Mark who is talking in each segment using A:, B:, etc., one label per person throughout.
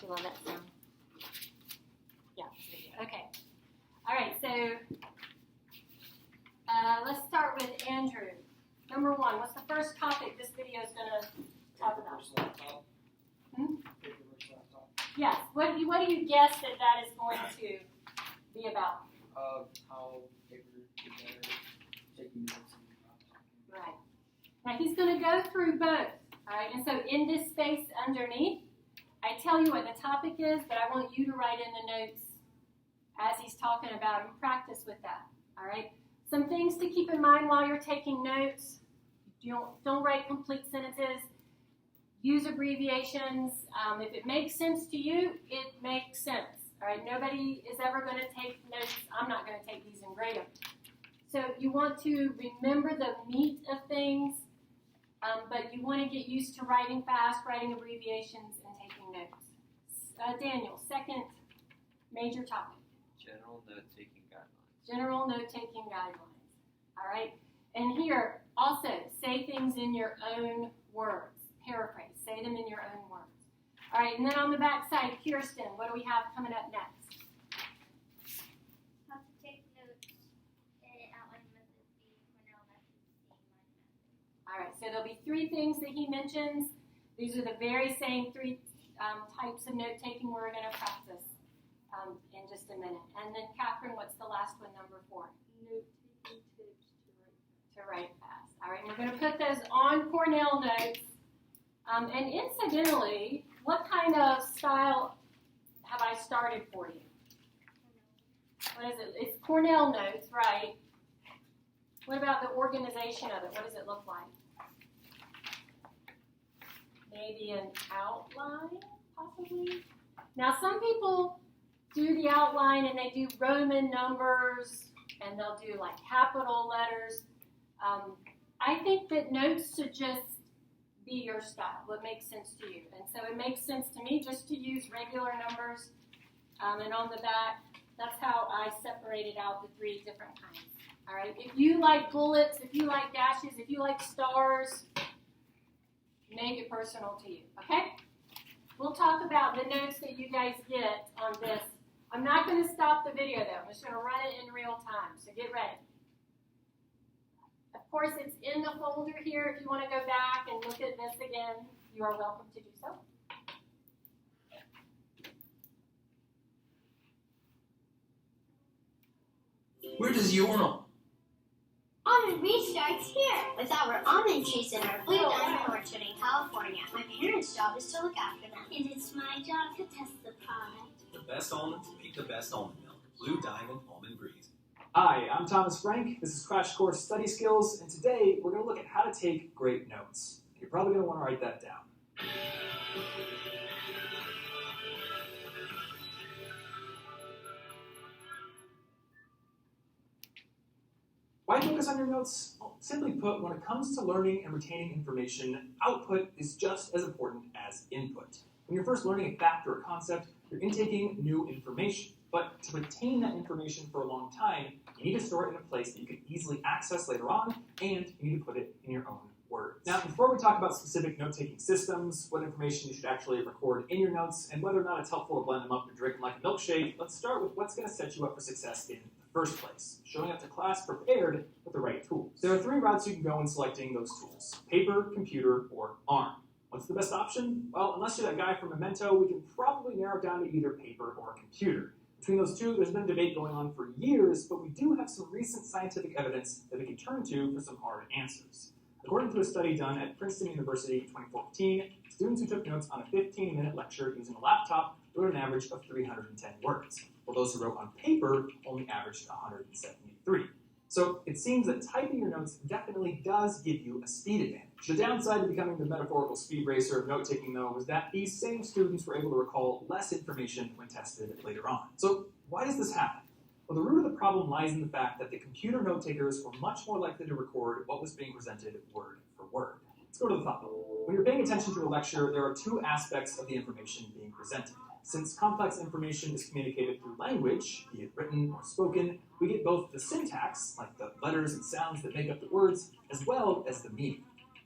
A: You love that sound? Yeah, video. Okay. All right, so let's start with Andrew. Number one, what's the first topic this video is going to talk about? Yes. What do you guess that is going to be about?
B: How paper get better, taking notes.
A: Right. Now he's going to go through both. All right. And so in this space underneath, I tell you what the topic is, but I want you to write in the notes as he's talking about and practice with that. All right. Some things to keep in mind while you're taking notes. Don't write complete sentences. Use abbreviations. If it makes sense to you, it makes sense. All right. Nobody is ever going to take notes. I'm not going to take these and grade them. So you want to remember the meat of things, but you want to get used to writing fast, writing abbreviations, and taking notes. Daniel, second major topic.
C: General note-taking guidelines.
A: General note-taking guidelines. All right. And here, also, say things in your own words. Paraphrase. Say them in your own words. All right. And then on the back side, Kirsten, what do we have coming up next?
D: How to take notes and outline method B, Cornell method C, my method.
A: All right. So there'll be three things that he mentions. These are the very same three types of note-taking we're going to practice in just a minute. And then, Catherine, what's the last one, number 4?
E: Note-taking tips
A: to write fast. All right, and we're going to put those on Cornell notes. And incidentally, what kind of style have I started for you? What is it? It's Cornell notes, right? What about the organization of it? What does it look like? Maybe an outline, possibly? Now, some people do the outline and they do Roman numbers and they'll do like capital letters. I think that notes should just be your style, what makes sense to you. And so it makes sense to me just to use regular numbers. And on the back, that's how I separated out the 3 different kinds. All right. If you like bullets, if you like dashes, if you like stars, make it personal to you. Okay? We'll talk about the notes that you guys get on this. I'm not going to stop the video, though. I'm just going to run it in real time, so get ready. Of course, it's in the folder here. If you want to go back and look at this again, you are welcome to do so.
B: Where does the urinal?
D: Almond Breeze starts here with our almond trees in our Blue Diamond Orchard in California. My parents' job is to look after them, and it's my job to test the product.
F: The best almonds make the best almond milk. Blue Diamond Almond Breeze.
G: Hi, I'm Thomas Frank. This is Crash Course Study Skills, and today we're going to look at how to take great notes. You're probably going to want to write that down. Why focus on your notes? Well, simply put, when it comes to learning and retaining information, output is just as important as input. When you're first learning a fact or a concept, you're intaking new information. But to retain that information for a long time, you need to store it in a place that you can easily access later on, and you need to put it in your own words. Now, before we talk about specific note-taking systems, what information you should actually record in your notes, and whether or not it's helpful to blend them up and drink them like a milkshake, let's start with what's going to set you up for success in the first place, showing up to class prepared with the right tools. There are 3 routes you can go in selecting those tools: paper, computer, or ARM. What's the best option? Well, unless you're that guy from Memento, we can probably narrow it down to either paper or computer. Between those two, there's been a debate going on for years, but we do have some recent scientific evidence that we can turn to for some hard answers. According to a study done at Princeton University in 2014, students who took notes on a 15-minute lecture using a laptop wrote an average of 310 words, while those who wrote on paper only averaged 173. So it seems that typing your notes definitely does give you a speed advantage. The downside of becoming the metaphorical speed racer of note-taking, though, was that these same students were able to recall less information when tested later on. So why does this happen? Well, the root of the problem lies in the fact that the computer note-takers were much more likely to record what was being presented word for word. Let's go to the thought bubble. When you're paying attention to a lecture, there are 2 aspects of the information being presented. Since complex information is communicated through language, be it written or spoken, we get both the syntax, like the letters and sounds that make up the words, as well as the meaning.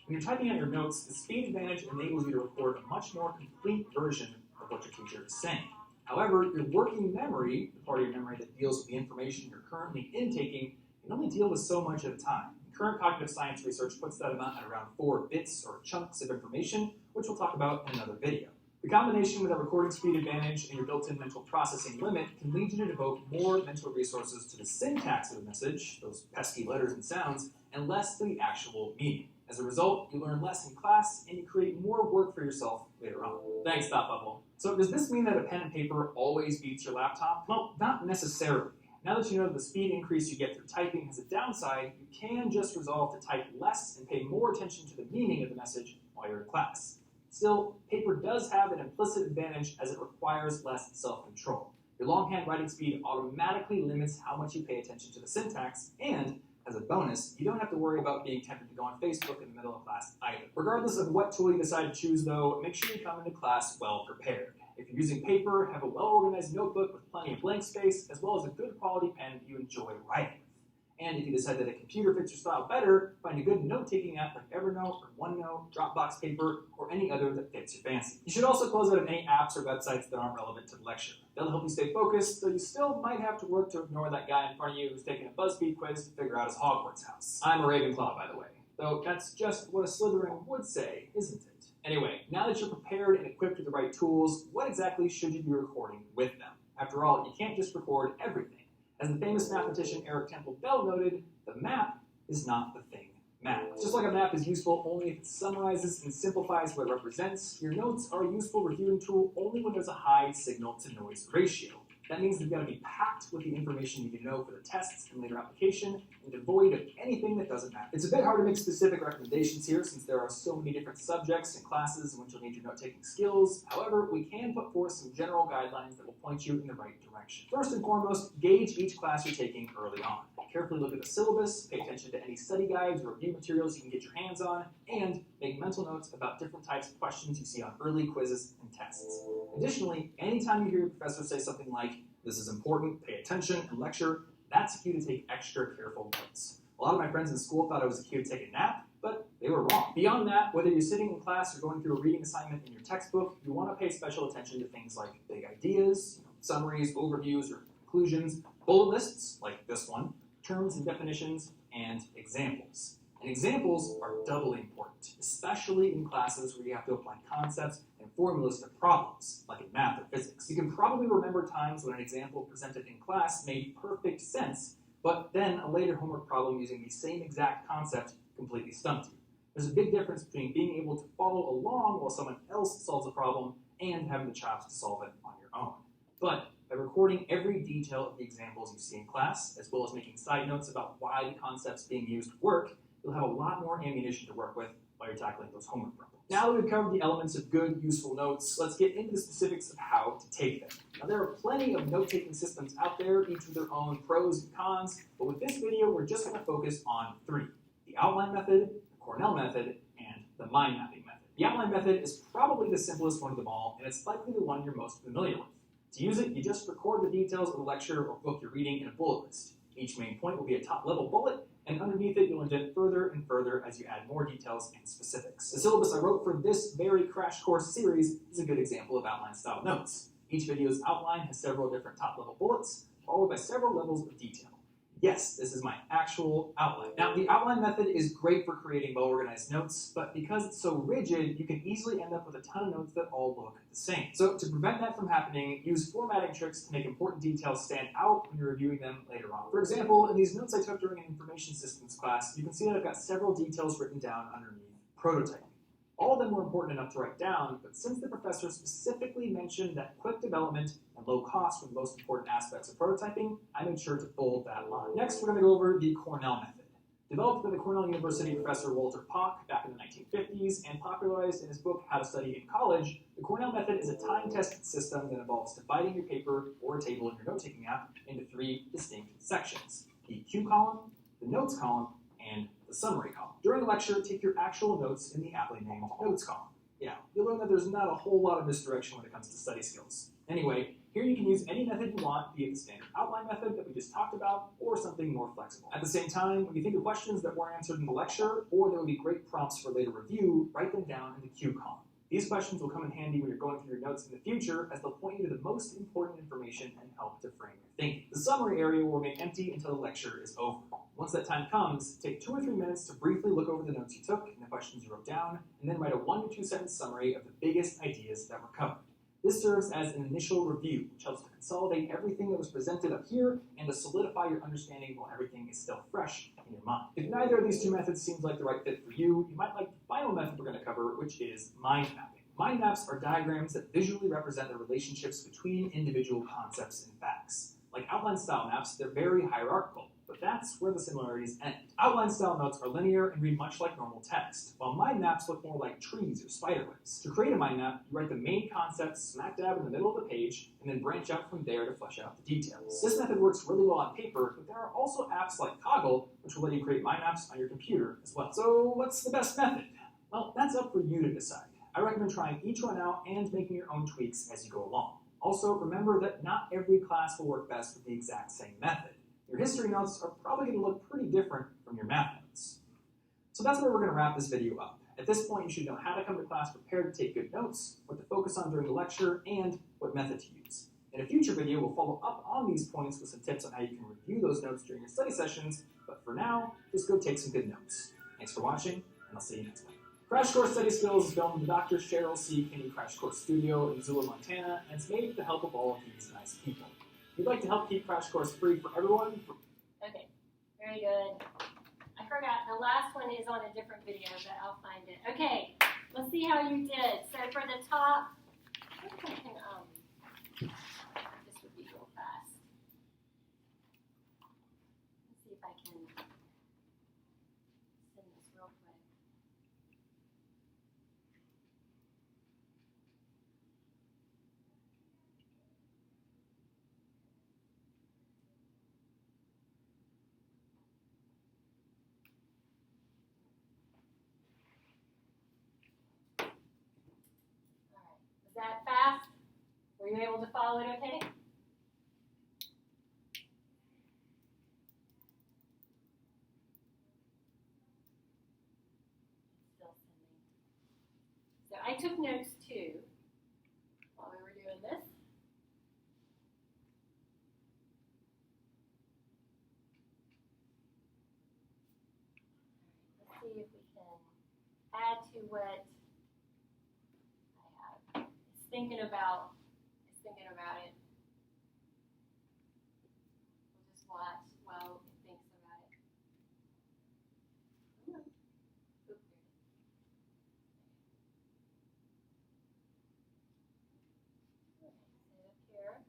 G: When you're typing out your notes, the speed advantage enables you to record a much more complete version of what what your teacher is saying. However, your working memory, the part of your memory that deals with the information you're currently intaking, can only deal with so much at a time. Current cognitive science research puts that amount at around 4 bits or chunks of information, which we'll talk about in another video. The combination with a recording speed advantage and your built-in mental processing limit can lead you to devote more mental resources to the syntax of the message, those pesky letters and sounds, and less to the actual meaning. As a result, you learn less in class and you create more work for yourself later on. Thanks, Thought Bubble. So does this mean that a pen and paper always beats your laptop? Well, not necessarily. Now that you know the speed increase you get through typing has a downside, you can just resolve to type less and pay more attention to the meaning of the message while you're in class. Still, paper does have an implicit advantage as it requires less self-control. Your longhand writing speed automatically limits how much you pay attention to the syntax, and as a bonus, you don't have to worry about being tempted to go on Facebook in the middle of class either. Regardless of what tool you decide to choose though, make sure you come into class well prepared. If you're using paper, have a well-organized notebook with plenty of blank space, as well as a good quality pen that you enjoy writing with. And if you decide that a computer fits your style better, find a good note-taking app like Evernote or OneNote, Dropbox Paper, or any other that fits your fancy. You should also close out of any apps or websites that aren't relevant to the lecture. They'll help you stay focused, though you still might have to work to ignore that guy in front of you who's taking a BuzzFeed quiz to figure out his Hogwarts house. I'm a Ravenclaw, by the way. Though that's just what a Slytherin would say, isn't it? Anyway, now that you're prepared and equipped with the right tools, what exactly should you be recording with them? After all, you can't just record everything. As the famous mathematician Eric Temple Bell noted, the map is not the thing mapped. Just like a map is useful only if it summarizes and simplifies what it represents, your notes are a useful reviewing tool only when there's a high signal-to-noise ratio. That means they've got to be packed with the information you need to know for the tests and later application, and devoid of anything that doesn't matter. It's a bit hard to make specific recommendations here since there are so many different subjects and classes in which you'll need your note-taking skills. However, we can put forth some general guidelines that will point you in the right direction. First and foremost, gauge each class you're taking early on. Carefully look at the syllabus, pay attention to any study guides or review materials you can get your hands on, and make mental notes about different types of questions you see on early quizzes and tests. Additionally, anytime you hear your professor say something like, "This is important, pay attention," and lecture, that's a cue to take extra careful notes. A lot of my friends in school thought it was a cue to take a nap, but they were wrong. Beyond that, whether you're sitting in class or going through a reading assignment in your textbook, you want to pay special attention to things like big ideas, summaries, overviews, or conclusions, bullet lists, like this one, terms and definitions, and examples. And examples are doubly important, especially in classes where you have to apply concepts and formulas to problems, like in math or physics. You can probably remember times when an example presented in class made perfect sense, but then a later homework problem using the same exact concept completely stumped you. There's a big difference between being able to follow along while someone else solves a problem and having the chops to solve it on your own. But by recording every detail of the examples you see in class, as well as making side notes about why the concepts being used work, you'll have a lot more ammunition to work with while you're tackling those homework problems. Now that we've covered the elements of good, useful notes, let's get into the specifics of how to take them. Now there are plenty of note-taking systems out there, each with their own pros and cons, but with this video we're just going to focus on 3. The outline method, the Cornell method, and the mind mapping method. The outline method is probably the simplest one of them all, and it's likely the one you're most familiar with. To use it, you just record the details of the lecture or book you're reading in a bullet list. Each main point will be a top-level bullet, and underneath it you'll indent further and further as you add more details and specifics. The syllabus I wrote for this very crash course series is a good example of outline-style notes. Each video's outline has several different top-level bullets, followed by several levels of detail. Yes, this is my actual outline. Now, the outline method is great for creating well-organized notes, but because it's so rigid, you can easily end up with a ton of notes that all look the same. So to prevent that from happening, use formatting tricks to make important details stand out when you're reviewing them later on. For example, in these notes I took during an information systems class, you can see that I've got several details written down underneath prototyping. All of them were important enough to write down, but since the professor specifically mentioned that quick development and low cost were the most important aspects of prototyping, I made sure to bold that line. Next, we're going to go over the Cornell method. Developed by the Cornell University professor Walter Pock back in the 1950s and popularized in his book How to Study in College, the Cornell method is a time-tested system that involves dividing your paper or a table in your note-taking app into 3 distinct sections: the cue column, the notes column, and the summary column. During a lecture, take your actual notes in the aptly named notes column. Yeah, you'll learn that there's not a whole lot of misdirection when it comes to study skills. Anyway, here you can use any method you want, be it the standard outline method that we just talked about, or something more flexible. At the same time, when you think of questions that weren't answered in the lecture, or there would be great prompts for later review, write them down in the cue column. These questions will come in handy when you're going through your notes in the future, as they'll point you to the most important information and help to frame your thinking. The summary area will remain empty until the lecture is over. Once that time comes, take 2 or 3 minutes to briefly look over the notes you took and the questions you wrote down, and then write a 1 to 2 sentence summary of the biggest ideas that were covered. This serves as an initial review, which helps to consolidate everything that was presented up here and to solidify your understanding while everything is still fresh in your mind. If neither of these 2 methods seems like the right fit for you, you might like the final method we're going to cover, which is mind mapping. Mind maps are diagrams that visually represent the relationships between individual concepts and facts. Like outline style maps, they're very hierarchical, but that's where the similarities end. Outline style notes are linear and read much like normal text, while mind maps look more like trees or spider webs. To create a mind map, you write the main concept smack dab in the middle of the page, and then branch out from there to flesh out the details. This method works really well on paper, but there are also apps like Coggle, which will let you create mind maps on your computer as well. So what's the best method? Well, that's up for you to decide. I recommend trying each one out and making your own tweaks as you go along. Also, remember that not every class will work best with the exact same method. Your history notes are probably going to look pretty different from your math notes. So that's where we're going to wrap this video up. At this point, you should know how to come to class prepared to take good notes, what to focus on during the lecture, and what method to use. In a future video, we'll follow up on these points with some tips on how you can review those notes during your study sessions, but for now, just go take some good notes. Thanks for watching, and I'll see you next time. Crash Course Study Skills is filmed in the Dr. Cheryl C. Kinney Crash Course Studio in Missoula, Montana, and it's made with the help of all of these nice people. If you'd like to help keep Crash Course free for everyone...
A: Okay, very good. I forgot, the last one is on a different video, but I'll find it. Okay, let's see how you did. So for the top, I think I can, this would be real fast. Let's see if I can send this real quick. Was that fast? Were you able to follow it okay? Still sending. So I took notes too while we were doing this. Let's see if we can add to what thinking about it. We'll just watch while it thinks about it. Ooh, there it is. Okay, sit up here.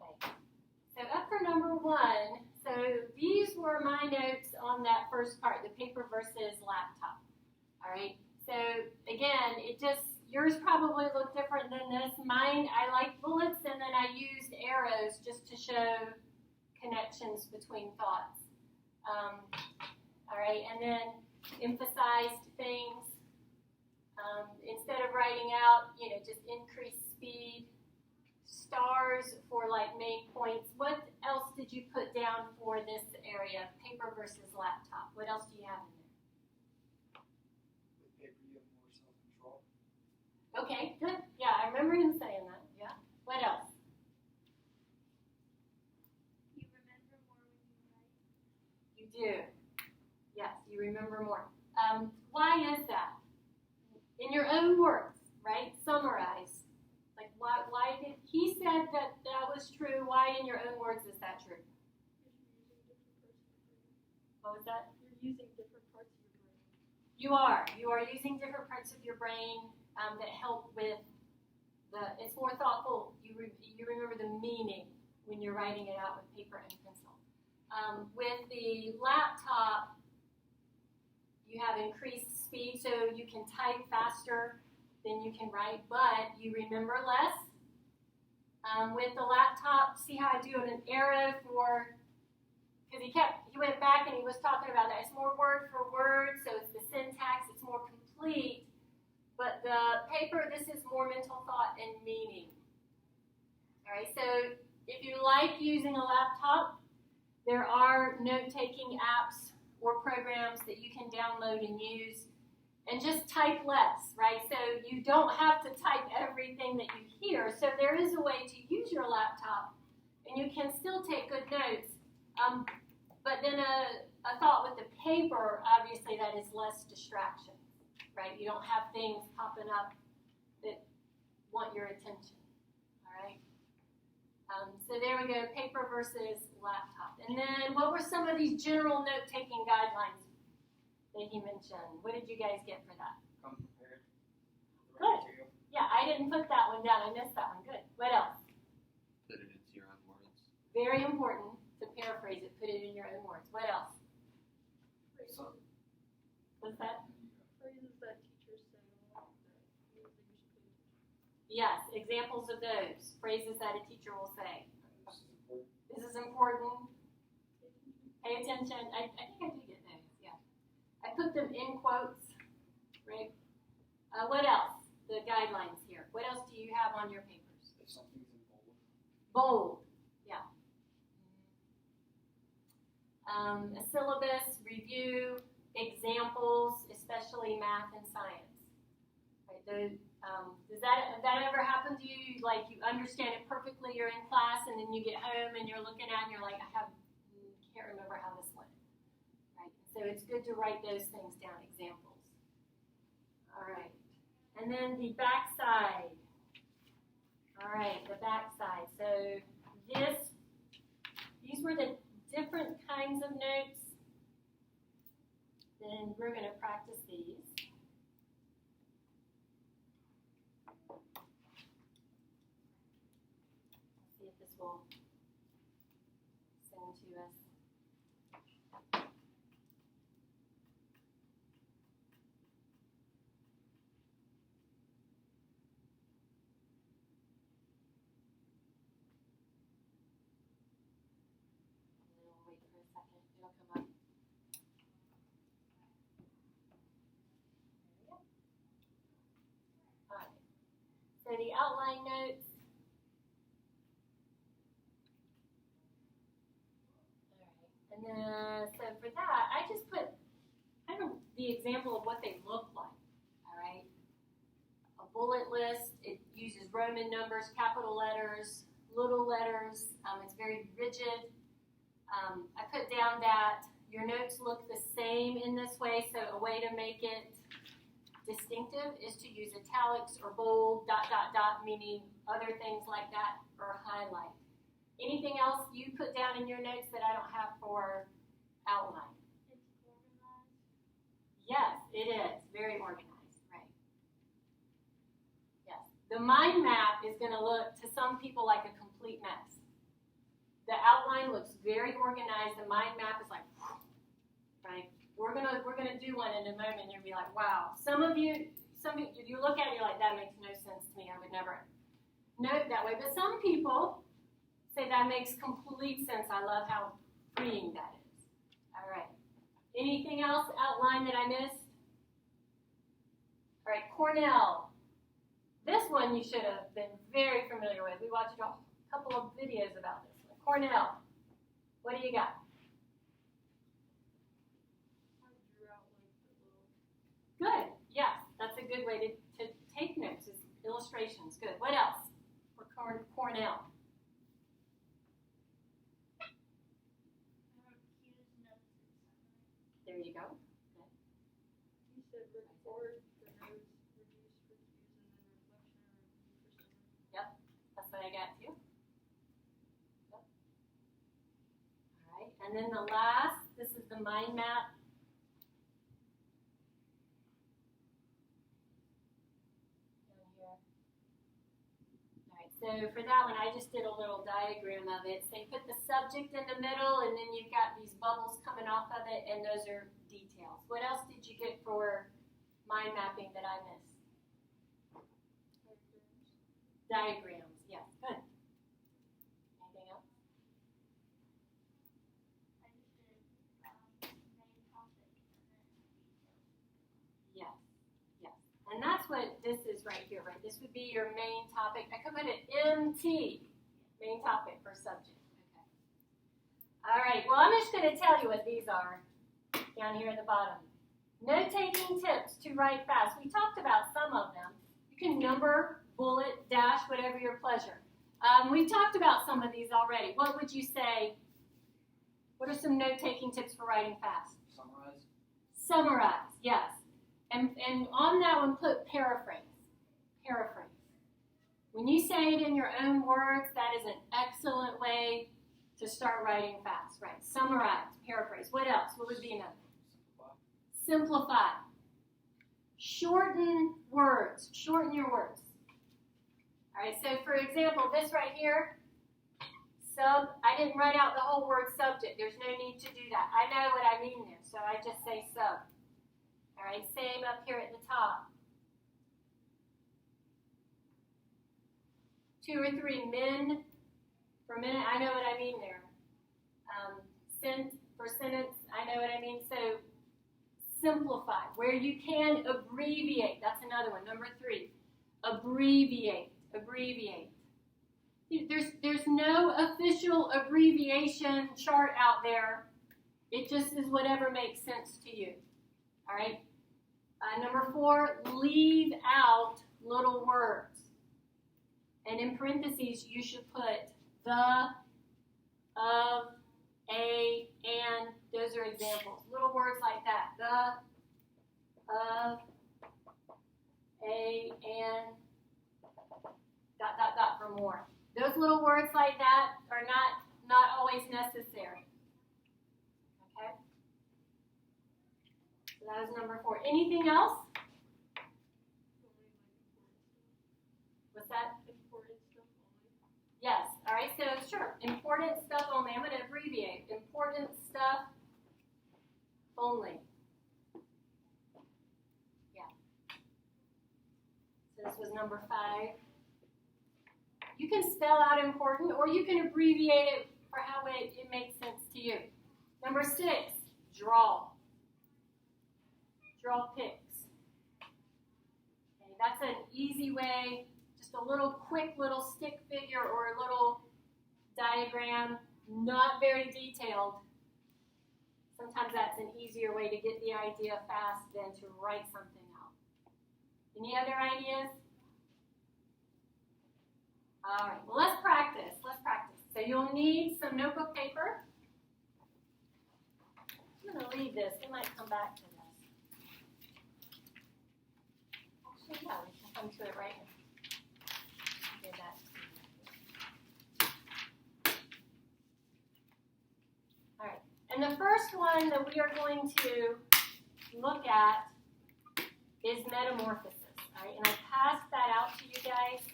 A: Okay, so up for number 1, so these were my notes on that first part, the paper versus laptop. All right, so again, yours probably look different than this. Mine, I like bullets, and then I used arrows just to show connections between thoughts. All right, and then emphasized things. Instead of writing out, just increase speed. Stars for like main points. What else did you put down for this area, paper versus laptop? What else do you have in there?
B: With paper, you have more self-control.
A: Okay, good. Yeah, I remember him saying that. Yeah. What else?
E: You remember more when you write.
A: You do. Yes, you remember more. Why is that? In your own words, right? Summarize. Like, why did he said that was true? Why, in your own words, is that true? What was that?
E: You're using different parts of your brain.
A: You are. You are using different parts of your brain that help with it's more thoughtful. You remember the meaning when you're writing it out with paper and pencil. With the laptop, you have increased speed, so you can type faster than you can write, but you remember less. With the laptop, see how I do an arrow for, because he went back and he was talking about that. It's more word for word, so it's the syntax, it's more complete. But the paper, this is more mental thought and meaning. All right, so if you like using a laptop, there are note-taking apps or programs that you can download and use, and just type less, right? So you don't have to type everything that you hear. So there is a way to use your laptop, and you can still take good notes. But then a thought with the paper, obviously, that is less distraction, right? You don't have things popping up that want your attention, all right? So there we go, paper versus laptop. And then what were some of these general note-taking guidelines that he mentioned? What did you guys get for that?
B: Come prepared.
A: Good. Yeah, I didn't put that one down. I missed that one. Good. What else?
C: Put it into your own words.
A: Very important to paraphrase it. Put it in your own words. What else?
B: So,
A: What's that?
E: Phrases that teachers say a lot that you should pay attention to.
A: Yes, examples of those. Phrases that a teacher will say.
B: this is important.
A: This is important. Pay attention. I think I did get those. Yeah. I put them in quotes. Right? What else? The guidelines here. What else do you have on your papers?
B: If something's in bold.
A: Bold. Yeah. A syllabus, review, examples, especially math and science. Right? Does that ever happen to you? Like you understand it perfectly, you're in class, and then you get home and you're looking at it and you're like, can't remember how this went. Right? So it's good to write those things down, examples. All right. And then the back side. All right, the back side. So these were the different kinds of notes. Then we're going to practice these. Let's see if this will send to us. Wait for a second, it'll come up. Alright, so the outline notes. Alright, and then, so for that, I just put kind of the example of what they look like, alright? A bullet list, it uses Roman numbers, capital letters, little letters, it's very rigid. I put down that your notes look the same in this way, so a way to make it distinctive is to use italics or bold, ... meaning other things like that, or highlight. Anything else you put down in your notes that I don't have for outline?
E: It's organized.
A: Yes, it is. Very organized, right. Yes. The mind map is going to look to some people like a complete mess. The outline looks very organized. The mind map is like, right? We're gonna do one in a moment, and you'll be like, wow. Some of you, if you look at it, you're like, that makes no sense to me. I would never note that way. But some people say that makes complete sense. I love how freeing that is. All right. Anything else outline that I missed? All right, Cornell. This one you should have been very familiar with. We watched a couple of videos about this one. Cornell, what do you got?
E: I drew out like the little.
A: Good. Yes, that's a good way to take notes, is illustrations. Good. What else for Cornell?
D: I wrote cues, notes, and summary.
A: There you go. Good.
E: You said record the notes, reduce for cues, and then reflection or review for summary.
A: That's what I got too. Yep. All right. And then the last, this is the mind map. Down here. All right. So for that one, I just did a little diagram of it. So you put the subject in the middle, and then you've got these bubbles coming off of it, and those are details. What else did you get for mind mapping that I missed? Diagrams, yes, good. Anything else?
D: I just did main topic and then details.
A: Yes, yes. And that's what this is right here, right? This would be your main topic. I could put it MT, Main topic for subject. Okay. All right. Well, I'm just going to tell you what these are down here at the bottom. Note-taking tips to write fast. We talked about some of them. You can number, bullet, dash, whatever your pleasure. We've talked about some of these already. What would you say? What are some note-taking tips for writing fast?
B: Summarize.
A: Summarize, yes. And on that one, put paraphrase. Paraphrase. When you say it in your own words, that is an excellent way to start writing fast, right? Summarize, paraphrase. What else? What would be another? Simplify. Shorten words. Shorten your words. All right, so for example, this right here, I didn't write out the whole word subject. There's no need to do that. I know what I mean there, so I just say sub. All right, same up here at the top. 2 or 3 men per minute. I know what I mean there. Cent for sentence. I know what I mean. So simplify. Where you can, abbreviate. That's another one. Number 3. Abbreviate. Abbreviate. There's no official abbreviation chart out there. It just is whatever makes sense to you. All right. Number 4, leave out little words. And in parentheses, you should put the, of, a, and. Those are examples. Little words like that. The, of, a, and, ... for more. Those little words like that are not always necessary. Okay? So that was number 4. Anything else? What's that?
E: Important stuff only.
A: Yes. All right. So sure. Important stuff only. I'm going to abbreviate. Important stuff only. Yeah. So this was number 5. You can spell out important, or you can abbreviate it for how it makes sense to you. Number 6, draw. Draw pics. Okay, that's an easy way, just a little quick little stick figure or a little diagram, not very detailed. Sometimes that's an easier way to get the idea fast than to write something out. Any other ideas? All right, well, let's practice. Let's practice. So you'll need some notebook paper. I'm going to leave this. We might come back to this. Actually, yeah, we can come to it right now. Do that. All right, and the first one that we are going to look at is metamorphosis. All right, and I passed that out to you guys.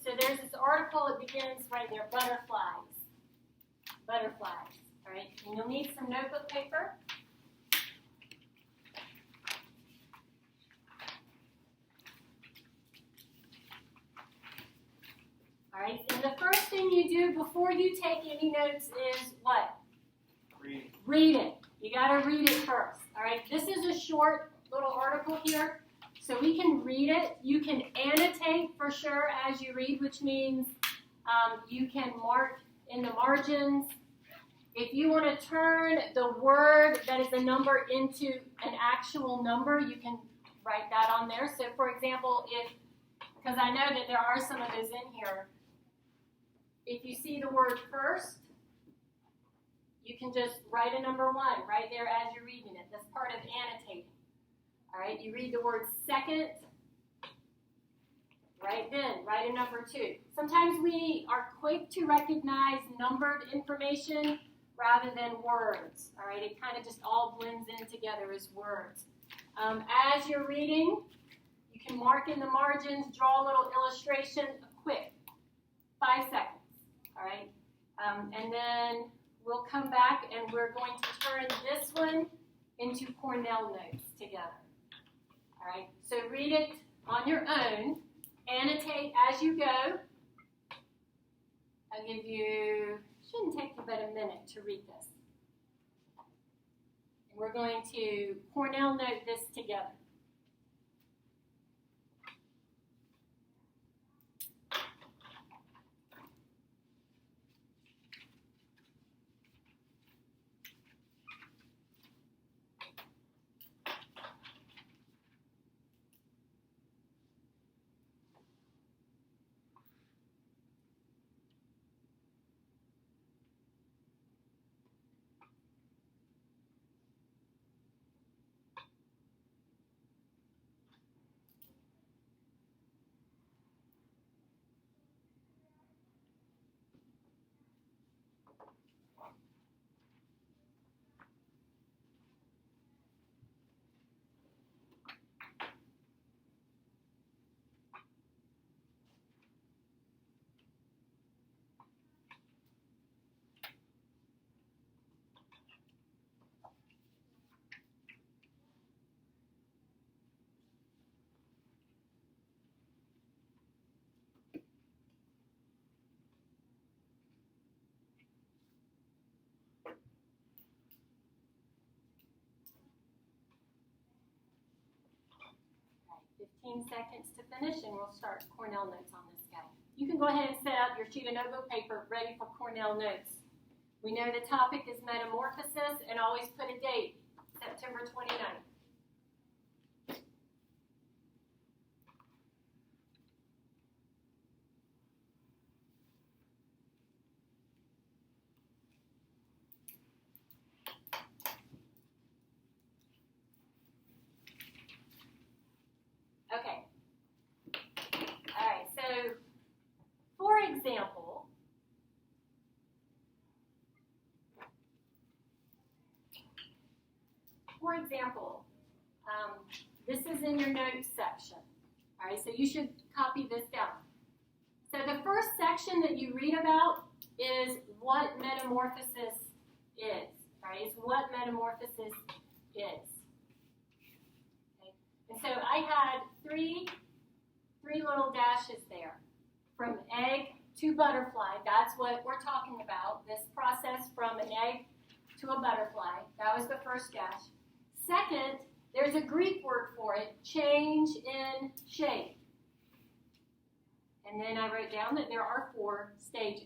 A: So there's this article, it begins right there, butterflies. Butterflies, all right? And you'll need some notebook paper. All right, and the first thing you do before you take any notes is what?
B: Read.
A: Read it. You got to read it first, all right? This is a short little article here. So we can read it. You can annotate for sure as you read, which means you can mark in the margins. If you want to turn the word that is a number into an actual number, you can write that on there. So for example, because I know that there are some of those in here, if you see the word first, you can just write a number 1 right there as you're reading it. That's part of annotating. All right, you read the word second, right then, write a number 2. Sometimes we are quick to recognize numbered information rather than words. All right, it kind of just all blends in together as words. As you're reading, you can mark in the margins, draw a little illustration, quick, 5 seconds. All right, and then we'll come back and we're going to turn this one into Cornell notes together. All right, so read it on your own, annotate as you go. I'll give you, shouldn't take you but a minute to read this. And we're going to Cornell note this together. 15 seconds to finish, and we'll start Cornell notes on this guy. You can go ahead and set up your sheet of notebook paper ready for Cornell notes. We know the topic is metamorphosis, and always put a date, September 29th. Okay. All right, so for example, this is in your notes section. All right, so you should copy this down. So the first section that you read about is what metamorphosis is. Right? It's what metamorphosis is. Okay? And so I had three little dashes there. From egg to butterfly, that's what we're talking about. This process from an egg to a butterfly. That was the first dash. Second, there's a Greek word for it, change in shape. And then I wrote down that there are 4 stages.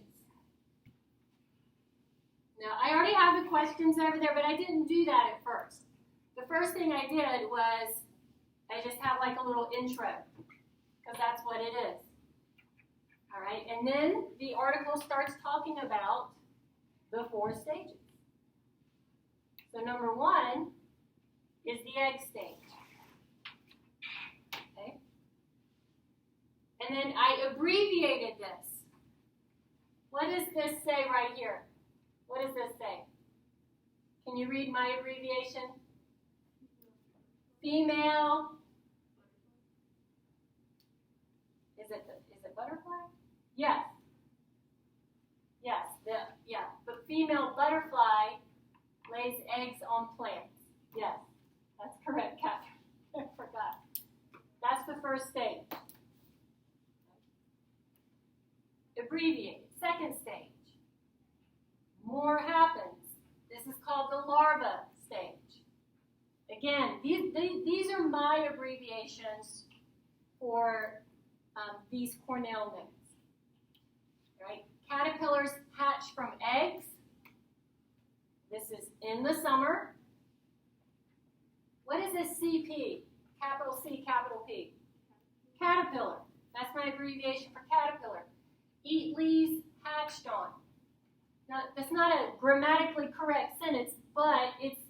A: Now, I already have the questions over there, but I didn't do that at first. The first thing I did was I just have like a little intro, because that's what it is. All right, and then the article starts talking about the 4 stages. So number 1 is the egg stage. Okay? And then I abbreviated this. What does this say right here? What does this say? Can you read my abbreviation? Female. Is it butterfly? Yes. Yes. The female butterfly lays eggs on plants. Yes, that's correct, Catherine. I forgot. That's the first stage. Abbreviated. Second stage. More happens. This is called the larva stage. Again, these are my abbreviations for these Cornell notes. Right? Caterpillars hatch from eggs. This is in the summer. What is this CP? Capital C, capital P. Caterpillar. That's my abbreviation for caterpillar. Eat leaves hatched on. Now, that's not a grammatically correct sentence, but it's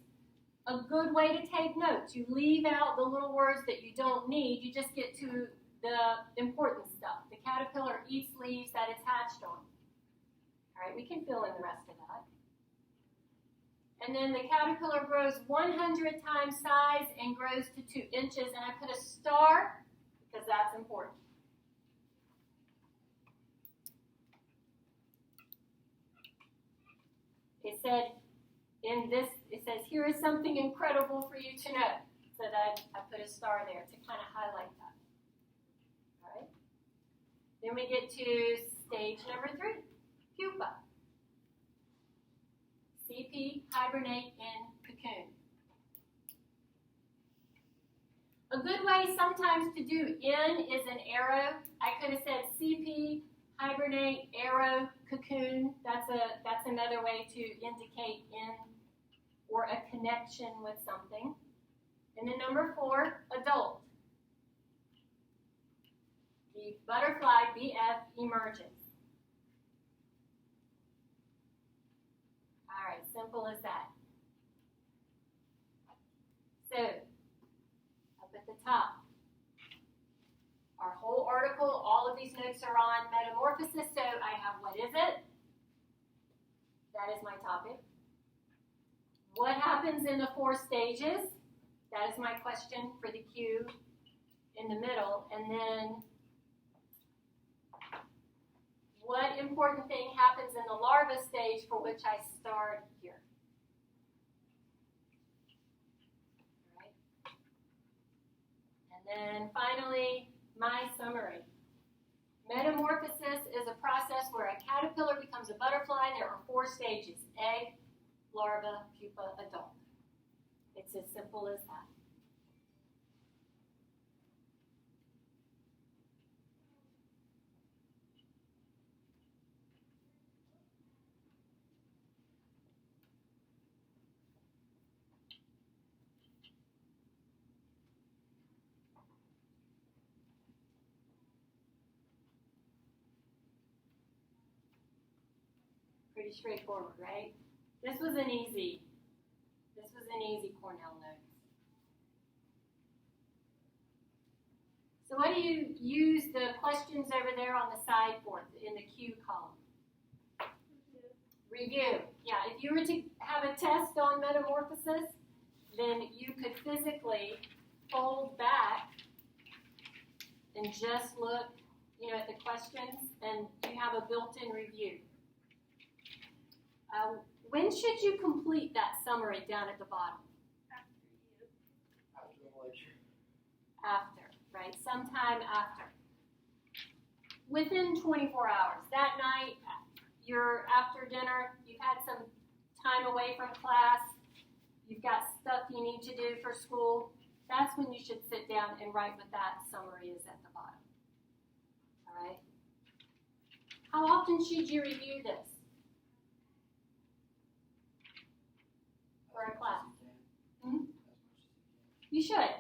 A: a good way to take notes. You leave out the little words that you don't need. You just get to the important stuff. The caterpillar eats leaves that it's hatched on. All right, we can fill in the rest of that. And then the caterpillar grows 100 times size and grows to 2 inches. And I put a star because that's important. It said it says, here is something incredible for you to know. So that I put a star there to kind of highlight that. All right. Then we get to stage number 3, pupa. CP, hibernate in cocoon. A good way sometimes to do in is an arrow. I could have said CP, hibernate, arrow, cocoon. That's another way to indicate in or a connection with something. And then number 4, adult. The butterfly, BF, emerges. All right, simple as that. So, up at the top, our whole article, all of these notes are on metamorphosis. So I have what is it? That is my topic. What happens in the 4 stages? That is my question for the Q in the middle. And then what important thing happens in the larva stage for which I start here? All right. And then finally, my summary. Metamorphosis is a process where a caterpillar becomes a butterfly. There are 4 stages: egg, larva, pupa, adult. It's as simple as that. Pretty straightforward, right? This was an easy Cornell note. So what do you use the questions over there on the side for in the Q column? Review. Yeah, if you were to have a test on metamorphosis, then you could physically fold back and just look, at the questions, and you have a built-in review. When should you complete that summary down at the bottom?
B: After the lecture.
A: After, right? Sometime after. Within 24 hours. That night, you're after dinner, you've had some time away from class, you've got stuff you need to do for school. That's when you should sit down and write what that summary is at the bottom. All right? How often should you review this for a class? Hmm? You should.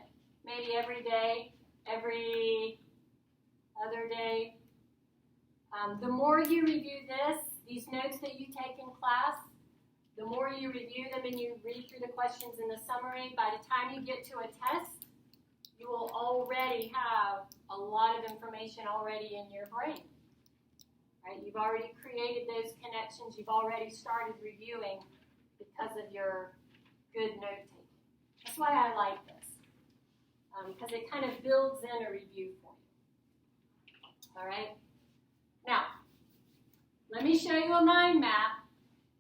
A: Maybe every day, every other day. The more you review these notes that you take in class, the more you review them and you read through the questions in the summary, by the time you get to a test, you will already have a lot of information already in your brain. Right? You've already created those connections. You've already started reviewing because of your good note taking. That's why I like this, because it kind of builds in a review for you. All right? Now, let me show you a mind map,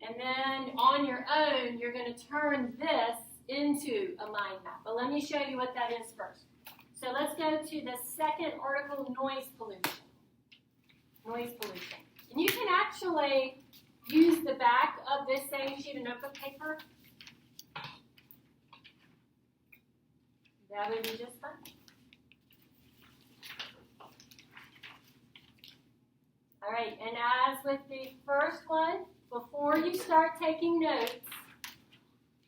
A: and then on your own, you're going to turn this into a mind map. But let me show you what that is first. So let's go to the second article, noise pollution. Noise pollution. And you can actually use the back of this same sheet of notebook paper. That would be just fine. All right, and as with the first one, before you start taking notes,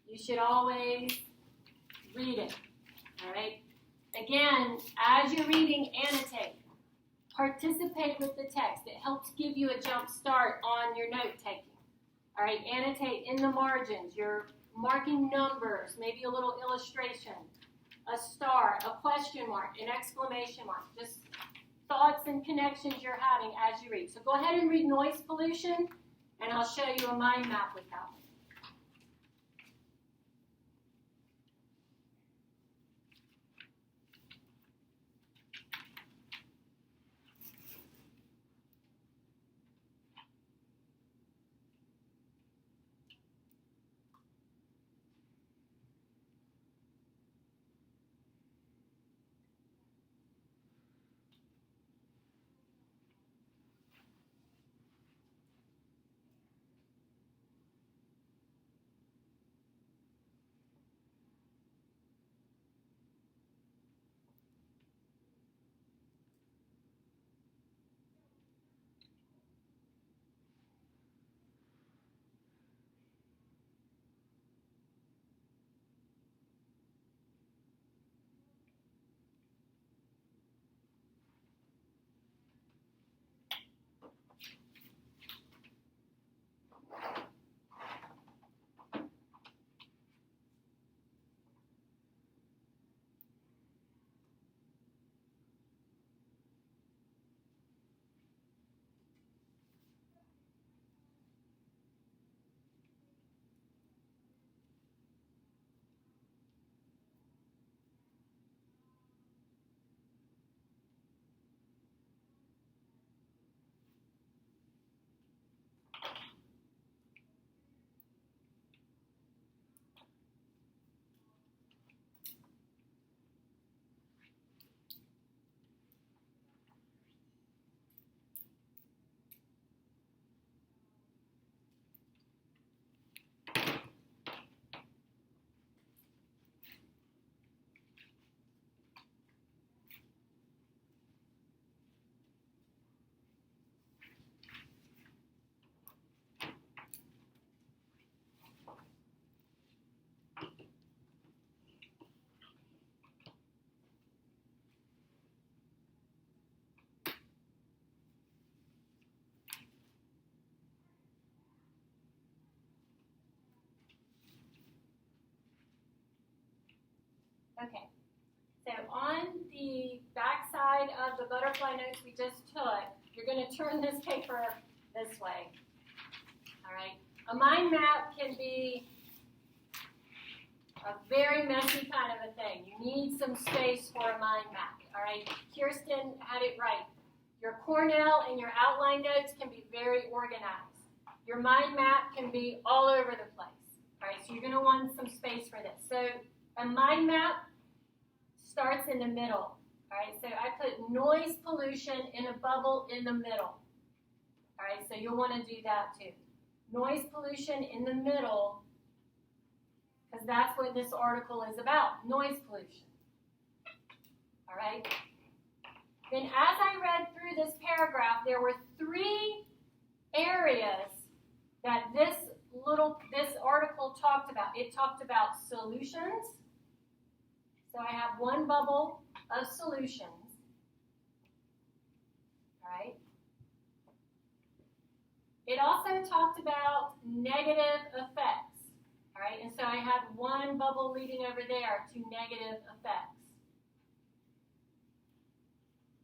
A: you should always read it. All right? Again, as you're reading, annotate. Participate with the text. It helps give you a jump start on your note taking. All right, annotate in the margins. You're marking numbers, maybe a little illustration, a star, a question mark, an exclamation mark. Just thoughts and connections you're having as you read. So go ahead and read noise pollution, and I'll show you a mind map with that one. of the butterfly notes we just took, you're going to turn this paper this way. All right. A mind map can be a very messy kind of a thing. You need some space for a mind map. All right. Kirsten had it right. Your Cornell and your outline notes can be very organized. Your mind map can be all over the place. All right. So you're going to want some space for this. So a mind map starts in the middle. All right. So I put noise pollution in a bubble in the middle. All right. So you'll want to do that too. Noise pollution in the middle, because that's what this article is about, noise pollution. All right? Then as I read through this paragraph, there were 3 areas that this article talked about. It talked about solutions. So I have one bubble of solutions. All right? It also talked about negative effects. All right, and so I had one bubble leading over there to negative effects.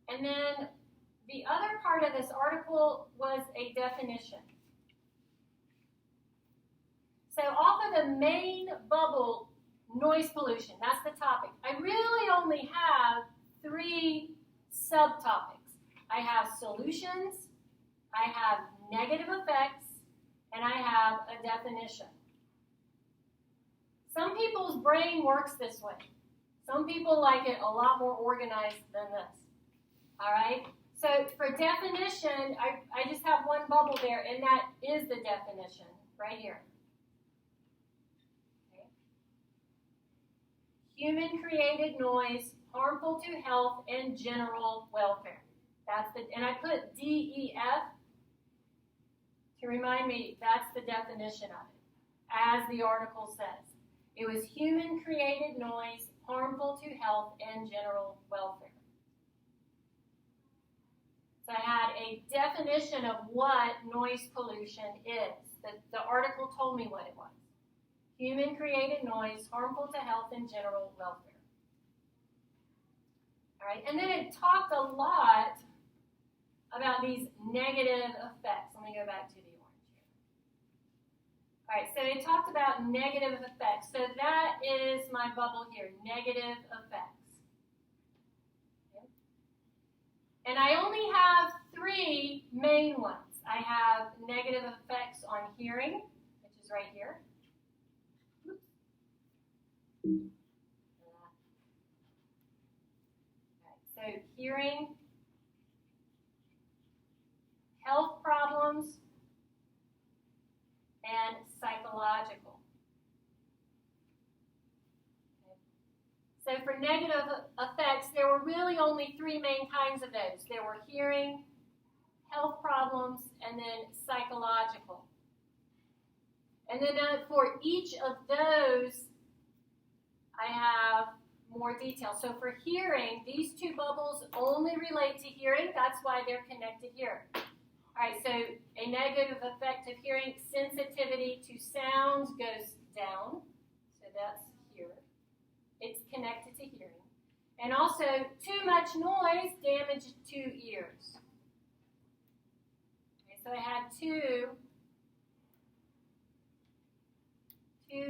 A: And then the other part of this article was a definition. So off of the main bubble, noise pollution, that's the topic. I really only have 3 subtopics. I have solutions, I have negative effects, and I have a definition. Some people's brain works this way. Some people like it a lot more organized than this. All right? So for definition, I just have one bubble there, and that is the definition right here. Okay. Human-created noise, harmful to health and general welfare. And I put DEF to remind me that's the definition of it, as the article says. It was human-created noise, harmful to health and general welfare. So I had a definition of what noise pollution is. The article told me what it was. Human-created noise, harmful to health and general welfare. All right, and then it talked a lot about these negative effects. Let me go back to the orange here. All right, so it talked about negative effects. So that is my bubble here, negative effects. Okay. And I only have 3 main ones. I have negative effects on hearing, which is right here. Okay, so hearing, health problems, and psychological. Okay. So for negative effects, there were really only 3 main kinds of those. There were hearing, health problems, and then psychological. And then for each of those, I have more detail. So for hearing, these 2 bubbles only relate to hearing. That's why they're connected here. All right, so a negative effect of hearing, sensitivity to sounds goes down. So that's here. It's connected to hearing. And also, too much noise, damage to ears. Okay, so I had two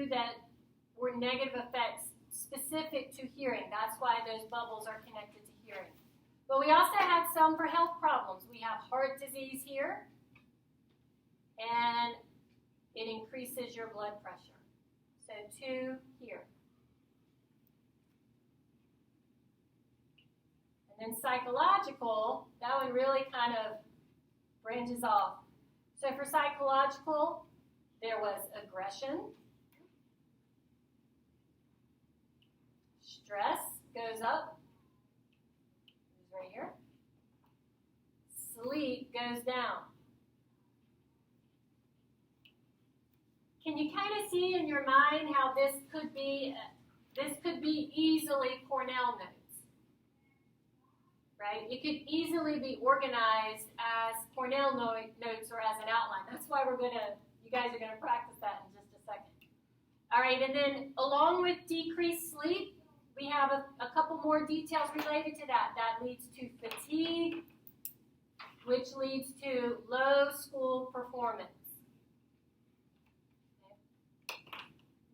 A: that were negative effects specific to hearing. That's why those bubbles are connected to hearing. But we also had some for health problems. We have heart disease here, and it increases your blood pressure. So 2 here. And then psychological, that one really kind of branches off. So for psychological, there was aggression. Stress goes up. It's right here. Sleep goes down. Can you kind of see in your mind how this could be easily Cornell notes, right? It could easily be organized as Cornell notes or as an outline. That's why you guys are gonna practice that in just a second. All right, and then along with decreased sleep, we have a couple more details related to that. That leads to fatigue, which leads to low school performance.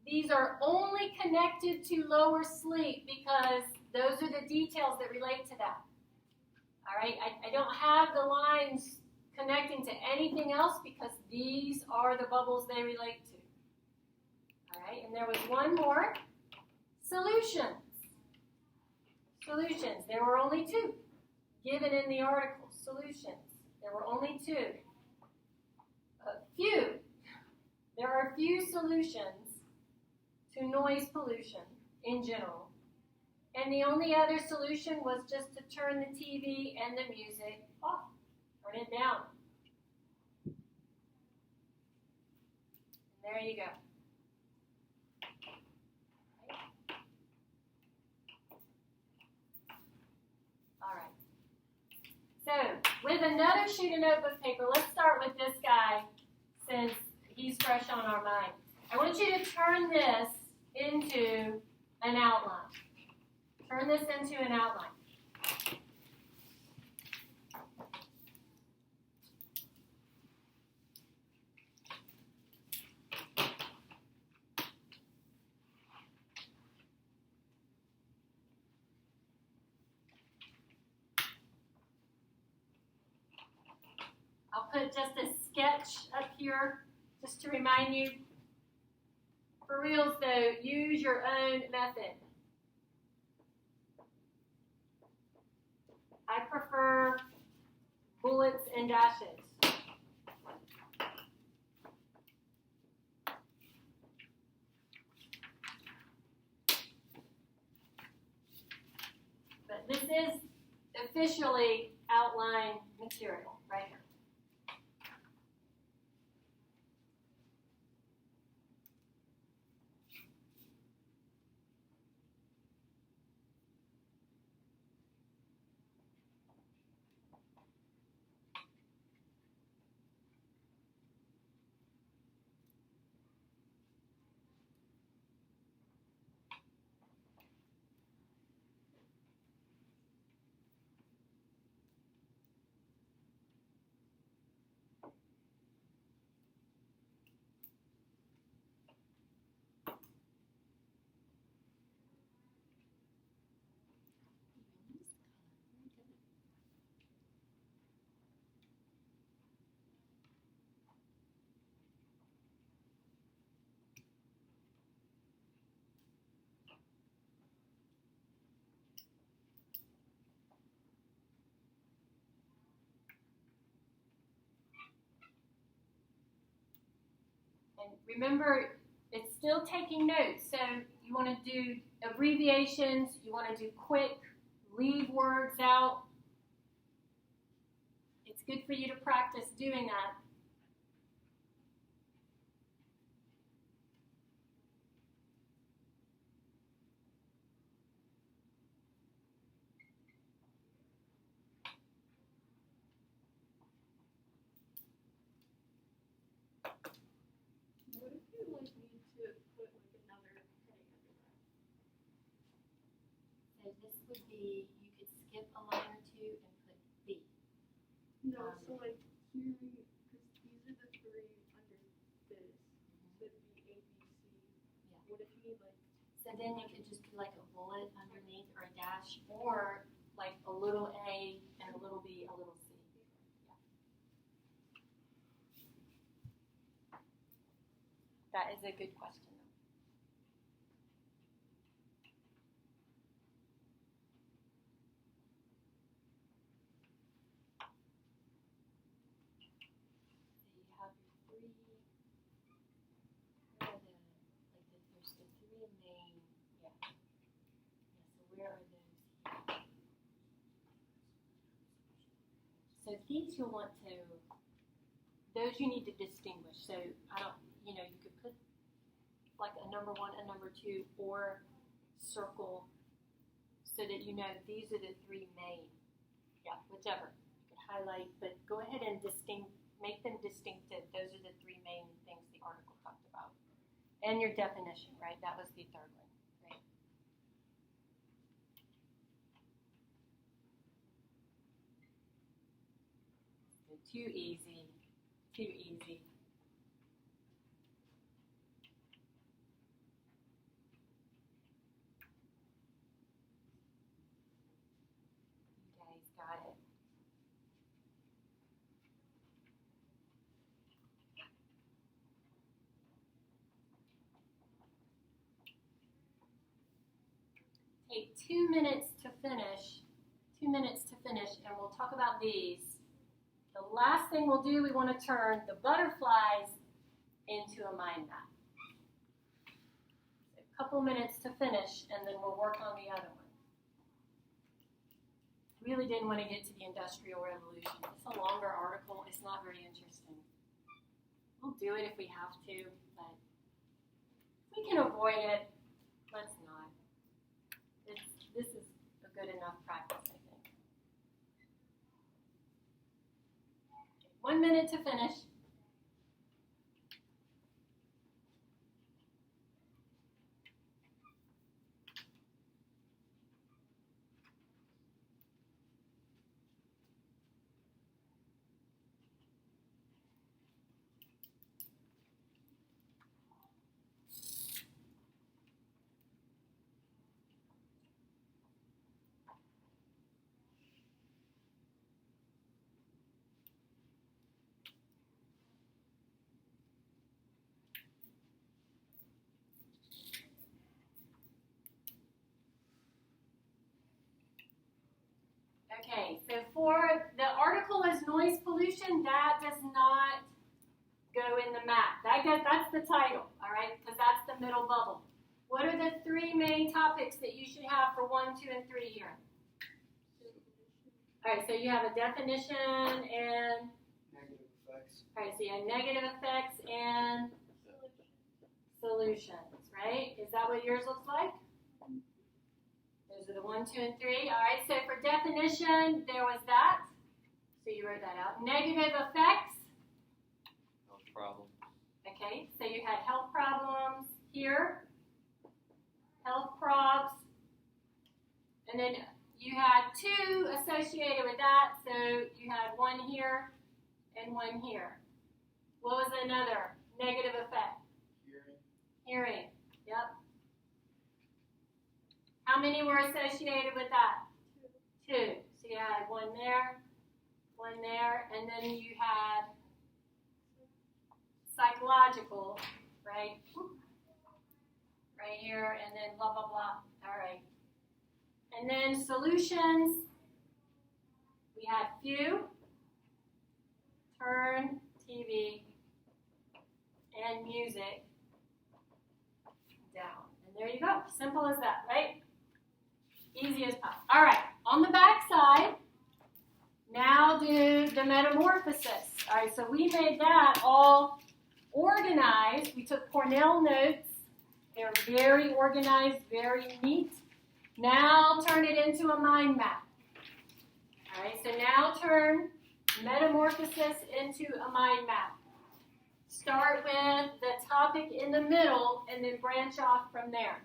A: These are only connected to lower sleep because those are the details that relate to that. All right, I don't have the lines connecting to anything else because these are the bubbles they relate to. All right, and there was one more. Solutions. Solutions. There were only two given in the article. Solutions. There were only two. There are few solutions to noise pollution in general. And the only other solution was just to turn the TV and the music off. Turn it down. And there you go. All right. So, with another sheet of notebook paper, let's start with this guy since he's fresh on our mind. I want you to turn this into an outline. Turn this into an outline. I'll put just a sketch up here just to remind you. For reals though, use your own method. I prefer bullets and dashes. But this is officially outline material right here. And remember, it's still taking notes, so you want to do abbreviations, you want to do quick, leave words out. It's good for you to practice doing that.
E: What if you like need to put like another heading under that?
A: So this would be, you could skip a line or two and put B.
E: No, so like here, because these are the three under this. So it'd be A, B, C.
A: Yeah.
E: What if you need like
A: So then you could just do like a bullet underneath or a dash, or like a little A and a little B, a little C. That is a good question. So you have your three. Where are there's the three main. Yeah. So where are those here? So these you'll want to. Those you need to distinguish. So I don't. You could put like a number one, a number two, or circle so that you know these are the three main. Yeah, whichever. You could highlight, but go ahead and make them distinctive. Those are the three main things the article talked about. And your definition, right? That was the third one, right? Too easy. Too easy. You guys got it. Take 2 minutes to finish. 2 minutes to finish, and we'll talk about these. The last thing we'll do, we want to turn the butterflies into a mind map. A couple minutes to finish, and then we'll work on the other one. Really didn't want to get to the Industrial Revolution. It's a longer article. It's not very interesting. We'll do it if we have to, but if we can avoid it, let's not. This is a good enough practice, I think. 1 minute to finish. Okay, so for the article is noise pollution, that does not go in the map. That's the title, all right, because that's the middle bubble. What are the 3 main topics that you should have for 1, 2, and 3 here? All right, so you have a definition and,
B: Negative effects.
A: all right, so you have negative effects and solutions, right? Is that what yours looks like? Those are the 1, 2, and 3. All right, so for definition, there was that. So you wrote that out. Negative effects.
C: No problem.
A: Okay, so you had health problems here. Health probs. And then you had 2 associated with that. So you had 1 here and 1 here. What was another negative effect? Hearing. Yep. How many were associated with that? 2. So you had 1 there, 1 there, and then you had psychological, right? Right here, and then blah, blah, blah. All right. And then solutions, we had few, turn, TV, and music down. And there you go. Simple as that, right? Easy as pie. All right, on the back side, now do the metamorphosis. All right, so we made that all organized. We took Cornell notes. They're very organized, very neat. Now turn it into a mind map. All right, so now turn metamorphosis into a mind map. Start with the topic in the middle and then branch off from there.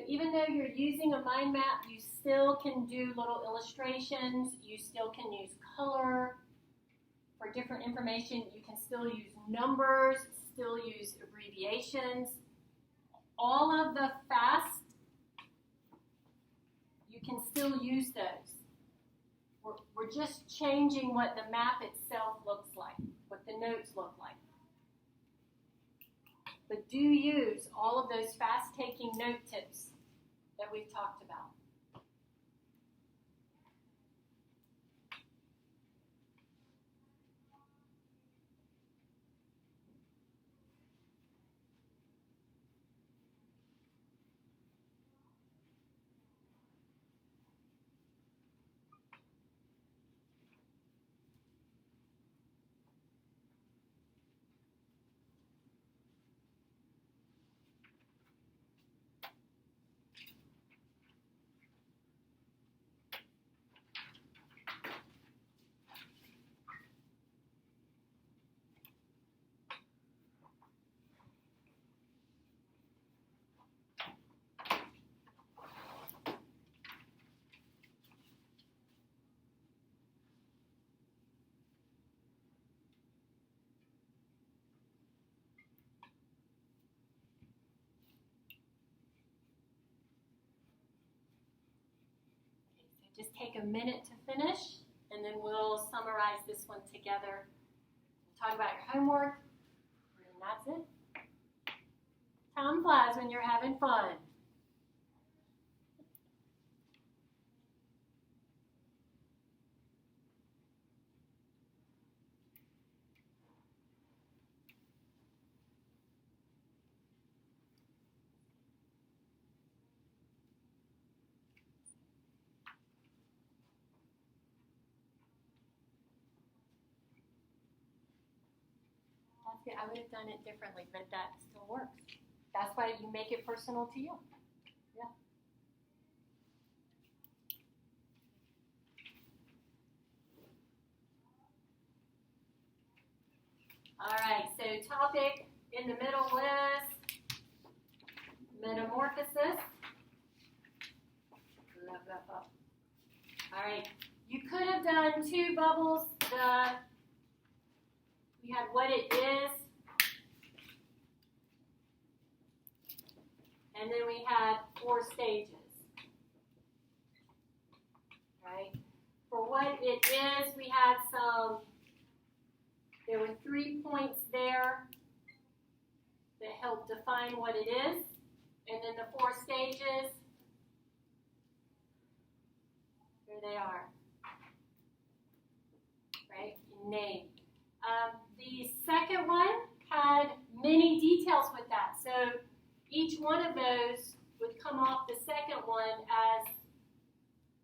A: even though you're using a mind map, you still can do little illustrations. You still can use color for different information. You can still use numbers, still use abbreviations. All of the FAST, you can still use those. We're just changing what the map itself looks like, what the notes look like. But do use all of those fast-taking note tips that we've talked about. Just take a minute to finish, and then we'll summarize this one together. We'll talk about your homework, and that's it. Time flies when you're having fun. I would have done it differently, but that still works. That's why you make it personal to you. Yeah. All right, so topic in the middle is metamorphosis. All right, you could have done two bubbles. We had what it is, and then we had 4 stages. Right? For what it is, we had there were 3 points there that help define what it is, and then the 4 stages, there they are. Right? Name. The second one had many details with that. So each one of those would come off the second one as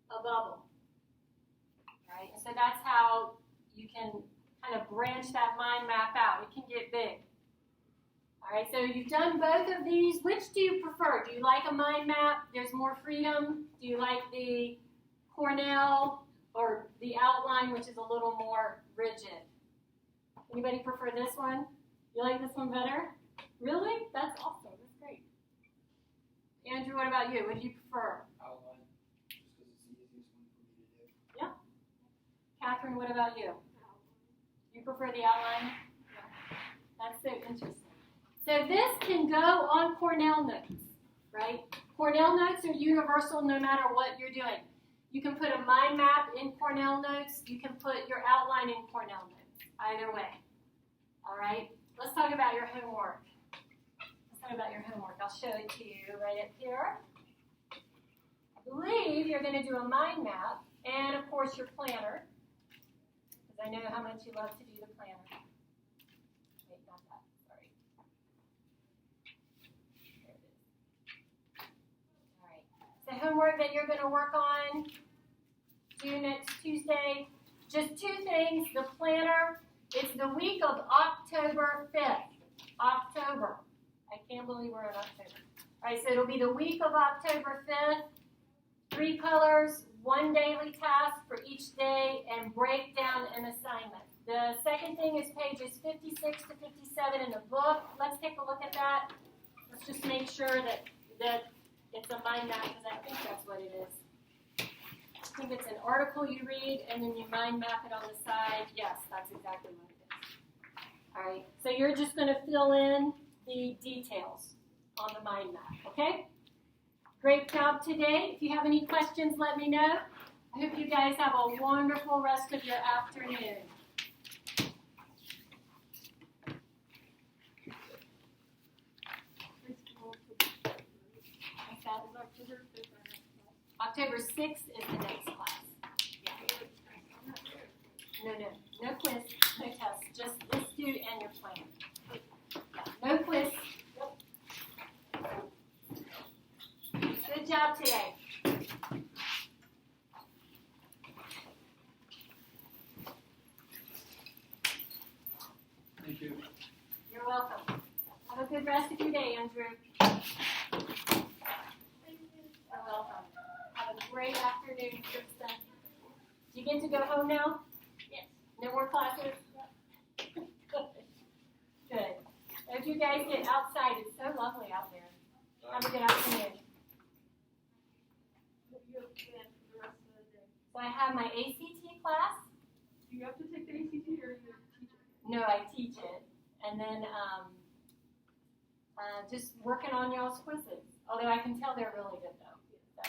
A: a bubble. Right? And so that's how you can kind of branch that mind map out. It can get big. All right, so you've done both of these. Which do you prefer? Do you like a mind map? There's more freedom. Do you like the Cornell or the outline, which is a little more rigid? Anybody prefer this one? You like this one better? Really? That's awesome. That's great. Andrew, what about you? What do you prefer?
B: Outline, just because it's the easiest one for me to do.
A: Yeah. Catherine, what about you? You prefer the outline? Yeah. That's so interesting. So this can go on Cornell notes, right? Cornell notes are universal no matter what you're doing. You can put a mind map in Cornell notes. You can put your outline in Cornell notes. Either way. All right? Let's talk about your homework. Let's talk about your homework. I'll show it to you right up here. I believe you're going to do a mind map and, of course, your planner. Because I know how much you love to do the planner. Wait, not that. Sorry. There it is. All right. So homework that you're going to work on due next Tuesday. Just 2 things. The planner. It's the week of October 5th. October. I can't believe we're in October. All right, so it'll be the week of October 5th. 3 colors, 1 daily task for each day, and break down an assignment. The second thing is pages 56 to 57 in the book. Let's take a look at that. Let's just make sure that it's It's a mind map because I think that's what it is. I think it's an article you read and then you mind map it on the side. Yes, that's exactly what it is. All right, so you're just going to fill in the details on the mind map, okay? Great job today. If you have any questions, let me know. I hope you guys have a wonderful rest of your afternoon. October 6th is the next class. Yeah. No quiz, no test. Just this dude and your plan. Yeah. No quiz. Good job today.
B: Thank you.
A: You're welcome. Have a good rest of your day, Andrew. You're welcome. Have a great afternoon, Kristen. Do you get to go home now?
D: Yes.
A: No more classes? Good. Good. I hope you guys get outside. It's so lovely out there. Have a good afternoon.
E: What do you have planned for the rest of the day?
A: So I have my ACT class.
E: Do you have to take the ACT or you teach it?
A: No, I teach it. And then just working on y'all's quizzes. Although I can tell they're really good though. So,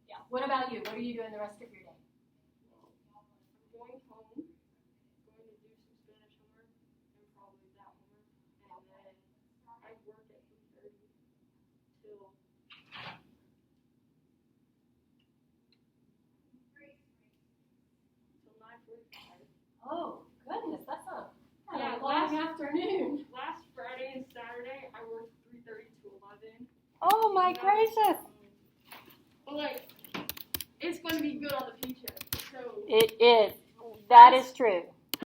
A: yeah. What about you? What are you doing the rest of your day?
E: I'm going home, going to do some Spanish homework and probably that homework, and then I work at 3:30 till 9:45.
A: Oh, goodness, that's a
E: Yeah,
A: long afternoon.
E: Last Friday and Saturday I worked 3:30 to 11.
A: Oh my gracious.
E: But like, it's going to be good on the paycheck. So
A: It is. That is true.